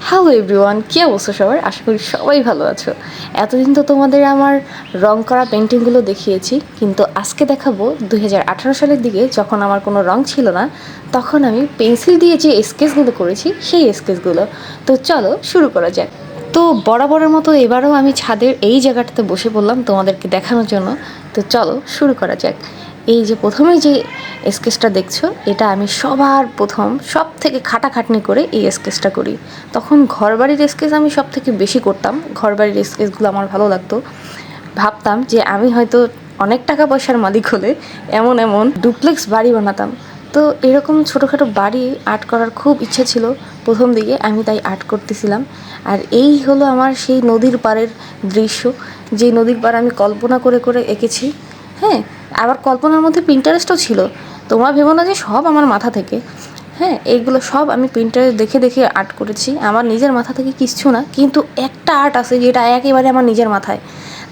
Hello everyone, কী অবস্থা সবার? আশা করি সবাই ভালো আছো। এতদিন তো তোমাদের আমার রং করা পেন্টিংগুলো দেখিয়েছি, কিন্তু আজকে দেখাবো 2018 সালের দিকে যখন আমার কোনো রং ছিল না, তখন আমি পেন্সিল দিয়ে যে স্কেচগুলো করেছি সেই স্কেচগুলো। তো চলো শুরু করা যাক। তো বরাবরের মতো এবারও আমি ছাদের এই জায়গাটাতে বসে পড়লাম তোমাদেরকে দেখানোর জন্য। তো চলো শুরু করা যাক। এই যে প্রথমেই যে স্কেচটা দেখছো, এটা আমি সবার প্রথম সব থেকে খাটাখাটনি করে এই স্কেচটা করি। তখন ঘরবাড়ির স্কেচ আমি সব থেকে বেশি করতাম, ঘরবাড়ির স্কেচগুলো আমার ভালো লাগতো। ভাবতাম যে আমি হয়তো অনেক টাকা পয়সার মালিক হলে এমন এমন ডুপ্লেক্স বাড়ি বানাতাম। তো এরকম ছোটোখাটো বাড়ি আর্ট করার খুব ইচ্ছে ছিল প্রথম দিকে, আমি তাই আর্ট করতেছিলাম। আর এই হলো আমার সেই নদীর পাড়ের দৃশ্য, যে নদীর পাড় আমি কল্পনা করে করে এঁকেছি। হ্যাঁ, আবার কল্পনার মধ্যে পিন্টারেস্টও ছিল। তোমরা ভেবো না যে সব আমার মাথা থেকে। হ্যাঁ, এইগুলো সব আমি পিন্টারেস্ট দেখে দেখে আর্ট করেছি, আমার নিজের মাথা থেকে কিচ্ছু না। কিন্তু একটা আর্ট আছে যেটা একেবারে আমার নিজের মাথায়।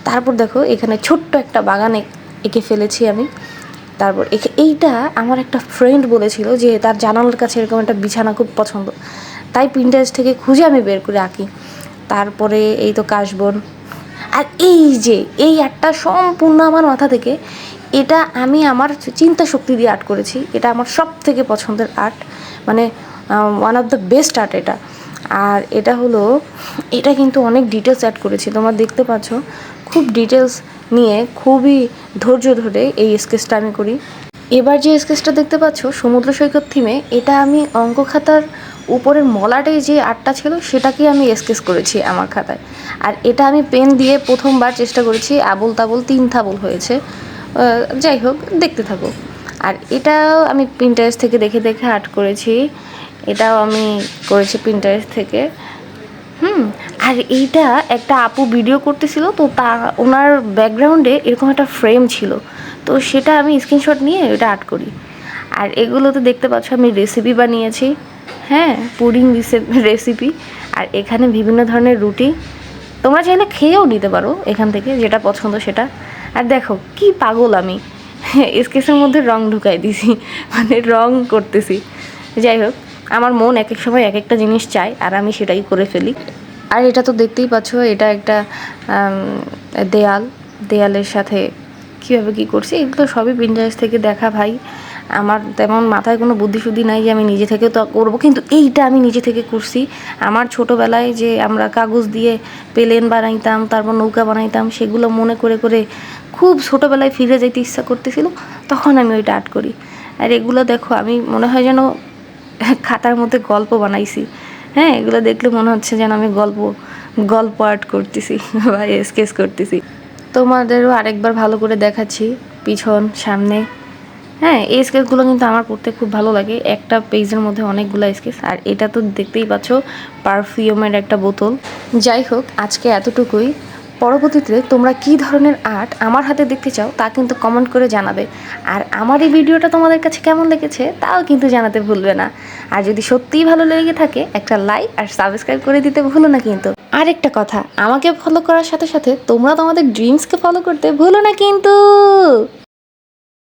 তারপর দেখো এখানে ছোট্ট একটা বাগানে এঁকে ফেলেছি আমি। তারপর এইটা আমার একটা ফ্রেন্ড বলেছিল যে তার জানালার কাছে এরকম একটা বিছানা খুব পছন্দ, তাই পিন্টারেস্ট থেকে খুঁজে আমি বের করে আঁকি। তারপরে এই তো কাশবন। আর এই যে এই আর্টটা সম্পূর্ণ আমার মাথা থেকে, এটা আমি আমার চিন্তা শক্তি দিয়ে আর্ট করেছি। এটা আমার সব থেকে পছন্দের আর্ট, মানে one of the best art এটা। আর এটা হলো, এটা কিন্তু অনেক ডিটেলস অ্যাড করেছি, তোমরা দেখতে পাচ্ছ। খুব ডিটেলস নিয়ে খুবই ধৈর্য ধরে এই স্কেচটা আমি করি। এবার যে স্কেচটা দেখতে পাচ্ছ সমুদ্র সৈকত থিমে, এটা আমি অঙ্ক খাতার উপরের মলাটে যে আর্টটা ছিল সেটাকে আমি স্কেচ করেছি আমার খাতায়। আর এটা আমি পেন দিয়ে প্রথমবার চেষ্টা করেছি, আবল তাবল 3 তাবল হয়েছে। যাই হোক, দেখতে থাকো। আর এটাও আমি পিন্টারেস্ট থেকে দেখে দেখে আর্ট করেছি, এটাও আমি করেছি পিন্টারেস্ট থেকে। আর এইটা একটা আপু ভিডিও করতেছিল, তো ওনার ব্যাকগ্রাউন্ডে এরকম একটা ফ্রেম ছিল, তো সেটা আমি স্ক্রিনশট নিয়ে এটা আর্ট করি। আর এগুলো তো দেখতে পাচ্ছ আমি রেসিপি বানিয়েছি। হ্যাঁ, পুডিং রেসিপি। আর এখানে বিভিন্ন ধরনের রুটি, তোমরা চাইলে খেয়েও নিতে পারো এখান থেকে, যেটা পছন্দ সেটা। আর দেখো কি পাগল আমি, স্কেচের মধ্যে রং ঢুকাই দিছি, মানে রং করতেছি। যাই হোক, আমার মন এক এক সময় এক একটা জিনিস চায় আর আমি সেটাই করে ফেলি। আর এটা তো দেখতেই পাচ্ছ, এটা একটা দেয়ালের সাথে কীভাবে কী করছি, এগুলো সবই পিন্টারেস্ট থেকে দেখা ভাই। আমার তেমন মাথায় কোনো বুদ্ধিশুদ্ধি নাই যে আমি নিজে থেকে তো করবো, কিন্তু এইটা আমি নিজে থেকে করছি। আমার ছোটোবেলায় যে আমরা কাগজ দিয়ে প্লেন বানাইতাম, তারপর নৌকা বানাইতাম, সেগুলো মনে করে করে খুব ছোটোবেলায় ফিরে যেতে ইচ্ছা করতেছিল, তখন আমি ওইটা আর্ট করি। আর এগুলো দেখো, আমি মনে হয় যেন খাতার মধ্যে গল্প বানাইছি। হ্যাঁ, এগুলো দেখলে মনে হচ্ছে যেন আমি গল্প আর্ট করতেছি বা স্কেচ করতেছি। তোমাদেরও আরেকবার ভালো করে দেখাচ্ছি, পিছন সামনে। হ্যাঁ, এই স্কেচগুলো কিন্তু আমার করতে খুব ভালো লাগে, একটা পেজের মধ্যে অনেকগুলো স্কেচ। আর এটা তো দেখতেই পাচ্ছ পারফিউমের একটা বোতল। যাই হোক, আজকে এতটুকুই। পরবর্তীতে তোমরা কী ধরনের আর্ট আমার হাতে দেখতে চাও তা কিন্তু কমেন্ট করে জানাবে। আর আমার এই ভিডিওটা তোমাদের কাছে কেমন লেগেছে তাও কিন্তু জানাতে ভুলবে না। আর যদি সত্যিই ভালো লেগে থাকে, একটা লাইক আর সাবস্ক্রাইব করে দিতে ভুলো না কিন্তু। আরেকটা কথা, আমাকে ফলো করার সাথে সাথে তোমরা তোমাদের ড্রিমসকে ফলো করতে ভুলো না কিন্তু।